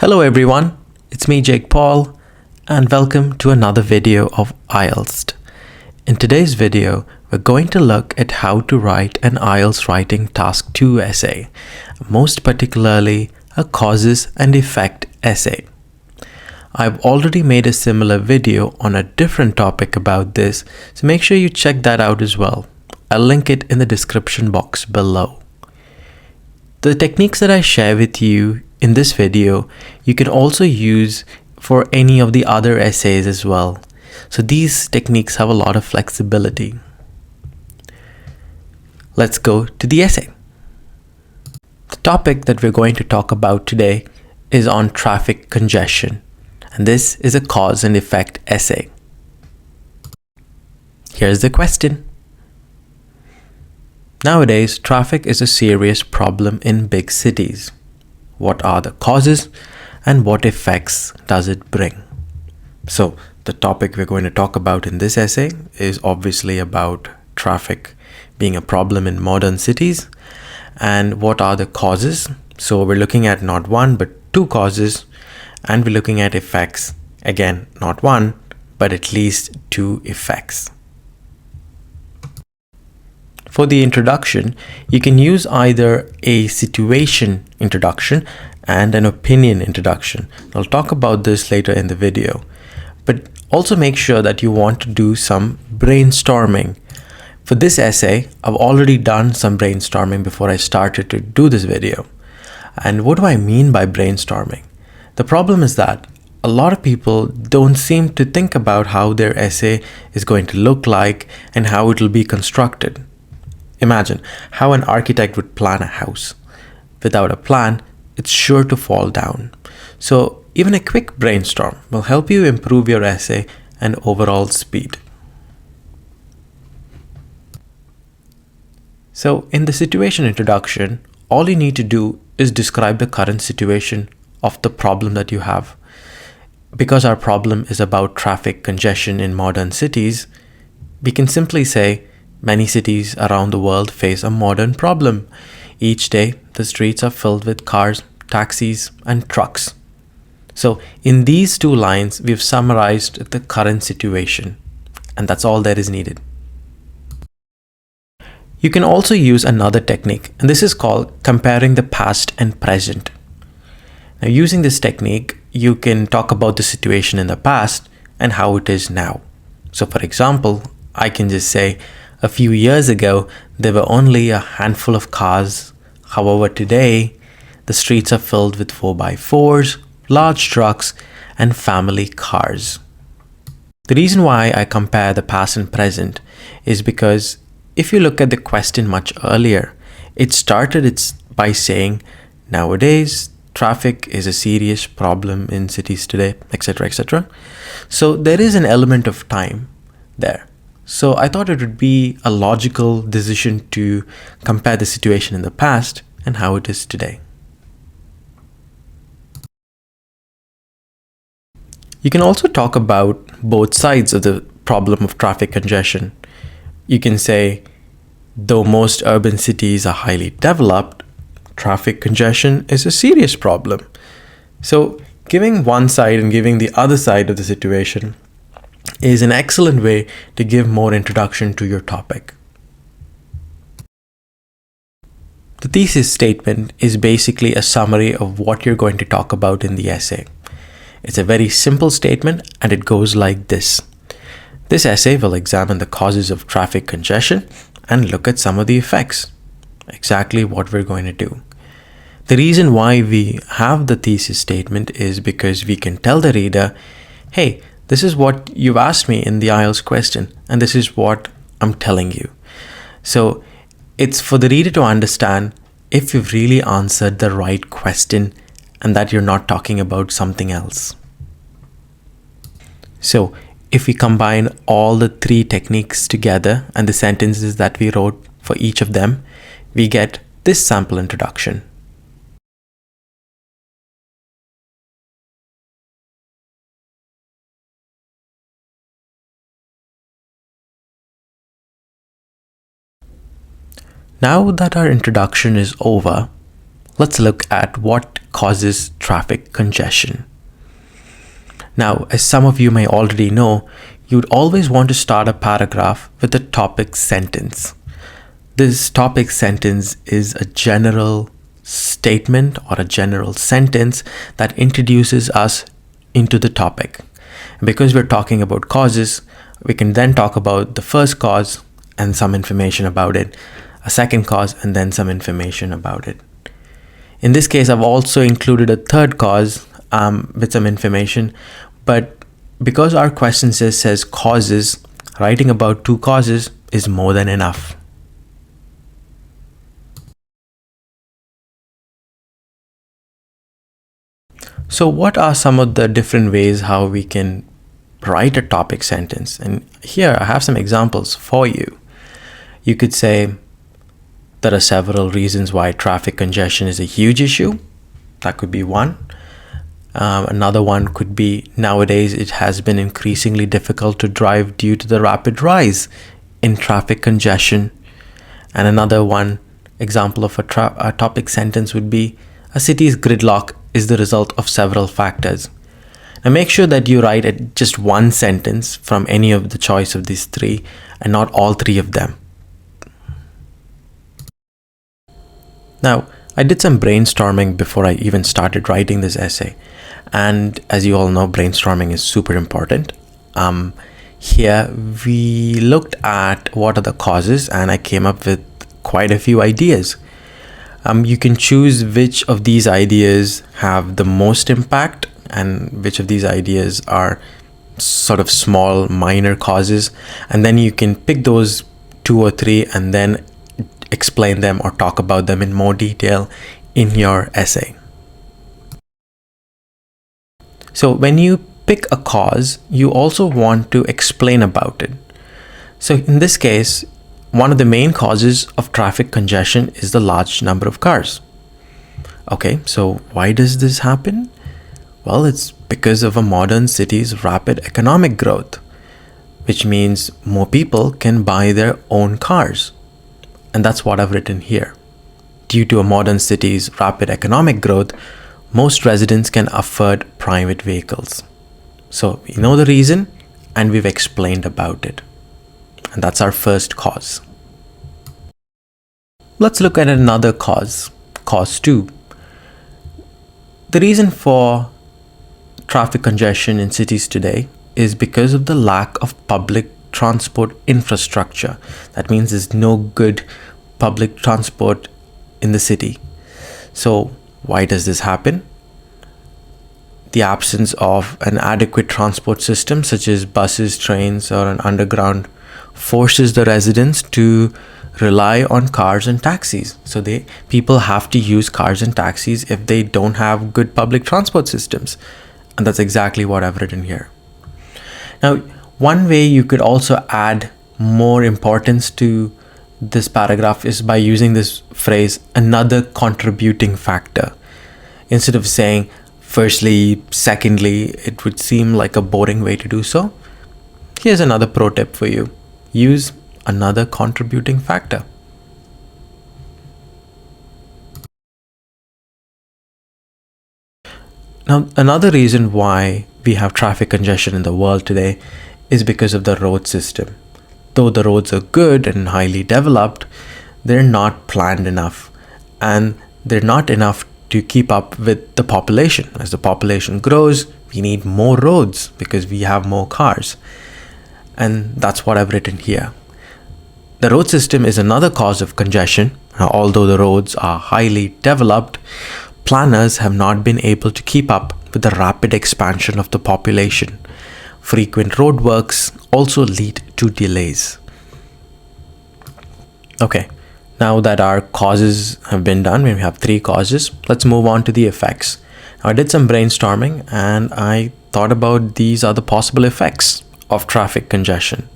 Hello everyone, it's me Jake Paul and welcome to another video of IELTS. In today's video, we're going to look at how to write an IELTS Writing Task 2 essay, most particularly a causes and effect essay. I've already made a similar video on a different topic about this, so make sure you check that out as well. I'll link it in the description box below. The techniques that I share with you in this video, you can also use for any of the other essays as well. So these techniques have a lot of flexibility. Let's go to the essay. The topic that we're going to talk about today is on traffic congestion, and this is a cause and effect essay. Here's the question. Nowadays, traffic is a serious problem in big cities. What are the causes and what effects does it bring? So the topic we're going to talk about in this essay is obviously about traffic being a problem in modern cities and what are the causes. So we're looking at not one but two causes, and we're looking at effects, again not one but at least two effects. For the introduction, you can use either a situation introduction and an opinion introduction. I'll talk about this later in the video, but also make sure that you want to do some brainstorming. For this essay, I've already done some brainstorming before I started to do this video. And what do I mean by brainstorming? The problem is that a lot of people don't seem to think about how their essay is going to look like and how it will be constructed. Imagine how an architect would plan a house. Without a plan, it's sure to fall down. So even a quick brainstorm will help you improve your essay and overall speed. So in the situation introduction, all you need to do is describe the current situation of the problem that you have. Because our problem is about traffic congestion in modern cities, we can simply say, many cities around the world face a modern problem. Each day, the streets are filled with cars, taxis, and trucks. So in these two lines, we've summarized the current situation, and that's all that is needed. You can also use another technique, and this is called comparing the past and present. Now, using this technique, you can talk about the situation in the past and how it is now. So for example, I can just say, a few years ago, there were only a handful of cars. However, today, the streets are filled with 4x4s, large trucks, and family cars. The reason why I compare the past and present is because if you look at the question much earlier, it started by saying, nowadays, traffic is a serious problem in cities today, etc., etc. So there is an element of time there. So I thought it would be a logical decision to compare the situation in the past and how it is today. You can also talk about both sides of the problem of traffic congestion. You can say, though most urban cities are highly developed, traffic congestion is a serious problem. So giving one side and giving the other side of the situation is an excellent way to give more introduction to your topic. The thesis statement is basically a summary of what you're going to talk about in the essay. It's a very simple statement and it goes like this. This essay will examine the causes of traffic congestion and look at some of the effects. Exactly what we're going to do. The reason why we have the thesis statement is because we can tell the reader, hey, this is what you've asked me in the IELTS question, and this is what I'm telling you. So it's for the reader to understand if you've really answered the right question and that you're not talking about something else. So if we combine all the three techniques together and the sentences that we wrote for each of them, we get this sample introduction. Now that our introduction is over, let's look at what causes traffic congestion. Now, as some of you may already know, you'd always want to start a paragraph with a topic sentence. This topic sentence is a general statement or a general sentence that introduces us into the topic. And because we're talking about causes, we can then talk about the first cause and some information about it, a second cause, and then some information about it. In this case, I've also included a third cause with some information, but because our question says causes, writing about two causes is more than enough. So what are some of the different ways how we can write a topic sentence? And here I have some examples for you. You could say, there are several reasons why traffic congestion is a huge issue. That could be one. Another one could be, nowadays it has been increasingly difficult to drive due to the rapid rise in traffic congestion. And another one example of a topic sentence would be, a city's gridlock is the result of several factors. Now make sure that you write just one sentence from any of the choice of these three and not all three of them. Now, I did some brainstorming before I even started writing this essay. And as you all know, brainstorming is super important. Here we looked at what are the causes, and I came up with quite a few ideas. You can choose which of these ideas have the most impact and which of these ideas are sort of small, minor causes. And then you can pick those 2 or 3 and then explain them or talk about them in more detail in your essay. So when you pick a cause, you also want to explain about it. So in this case, one of the main causes of traffic congestion is the large number of cars. Okay, so why does this happen? Well, it's because of a modern city's rapid economic growth, which means more people can buy their own cars. And that's what I've written here. Due to a modern city's rapid economic growth, most residents can afford private vehicles. So we know the reason and we've explained about it. And that's our first cause. Let's look at another cause, cause 2. The reason for traffic congestion in cities today is because of the lack of public transport infrastructure. That means there's no good public transport in the city. So why does this happen? The absence of an adequate transport system such as buses, trains, or an underground forces the residents to rely on cars and taxis. So people have to use cars and taxis if they don't have good public transport systems. And that's exactly what I've written here. Now, one way you could also add more importance to this paragraph is by using this phrase, another contributing factor. Instead of saying firstly, secondly, it would seem like a boring way to do so. Here's another pro tip for you. Use another contributing factor. Now, another reason why we have traffic congestion in the world today is because of the road system. Though the roads are good and highly developed, they're not planned enough, and they're not enough to keep up with the population. As the population grows, we need more roads because we have more cars. And that's what I've written here. The road system is another cause of congestion. Although the roads are highly developed, planners have not been able to keep up with the rapid expansion of the population. Frequent roadworks also lead to delays. Okay, now that our causes have been done, we have 3 causes, let's move on to the effects. Now, I did some brainstorming and I thought about these are the possible effects of traffic congestion.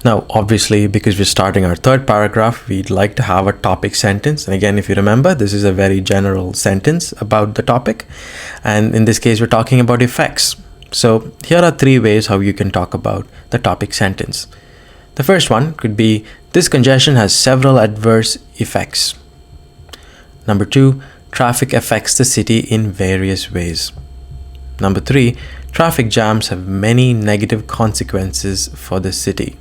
Now, obviously, because we're starting our third paragraph, we'd like to have a topic sentence. And again, if you remember, this is a very general sentence about the topic. And in this case, we're talking about effects. So here are three ways how you can talk about the topic sentence. The first one could be, this congestion has several adverse effects. Number two, traffic affects the city in various ways. Number three, traffic jams have many negative consequences for the city.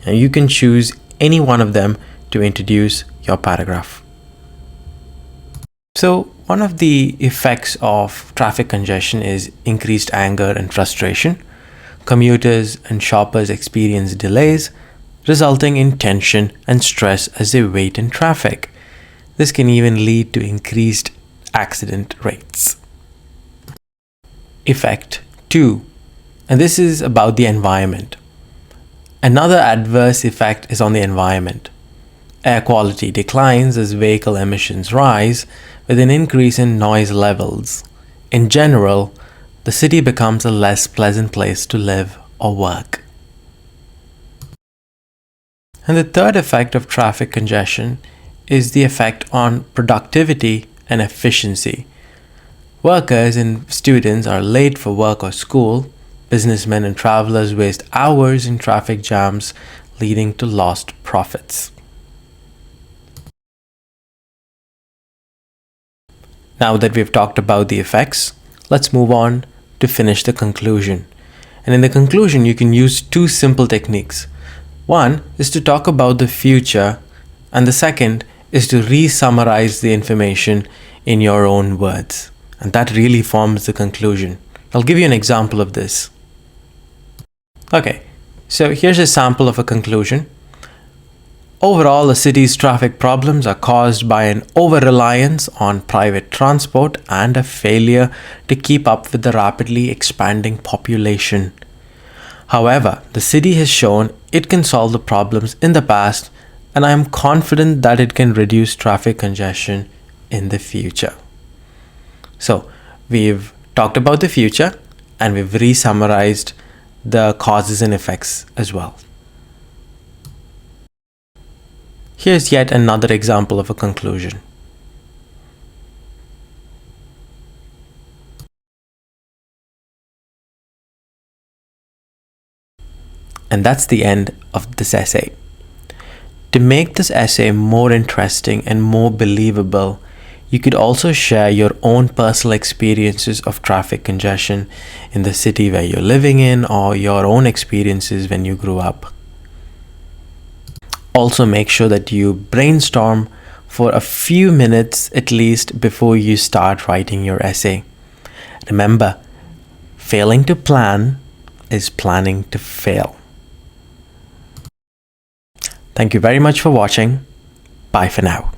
And you can choose any one of them to introduce your paragraph. So one of the effects of traffic congestion is increased anger and frustration. Commuters and shoppers experience delays, resulting in tension and stress as they wait in traffic. This can even lead to increased accident rates. Effect 2, and this is about the environment. Another adverse effect is on the environment. Air quality declines as vehicle emissions rise, with an increase in noise levels. In general, the city becomes a less pleasant place to live or work. And the third effect of traffic congestion is the effect on productivity and efficiency. Workers and students are late for work or school. Businessmen and travelers waste hours in traffic jams, leading to lost profits. Now that we've talked about the effects, let's move on to finish the conclusion. And in the conclusion, you can use two simple techniques. One is to talk about the future, and the second is to re-summarize the information in your own words. And that really forms the conclusion. I'll give you an example of this. Okay, so here's a sample of a conclusion. Overall, the city's traffic problems are caused by an over-reliance on private transport and a failure to keep up with the rapidly expanding population. However, the city has shown it can solve the problems in the past, and I am confident that it can reduce traffic congestion in the future. So, we've talked about the future and we've re-summarized the causes and effects as well. Here's yet another example of a conclusion. And that's the end of this essay. To make this essay more interesting and more believable, you could also share your own personal experiences of traffic congestion in the city where you're living in, or your own experiences when you grew up. Also, make sure that you brainstorm for a few minutes at least before you start writing your essay. Remember, failing to plan is planning to fail. Thank you very much for watching. Bye for now.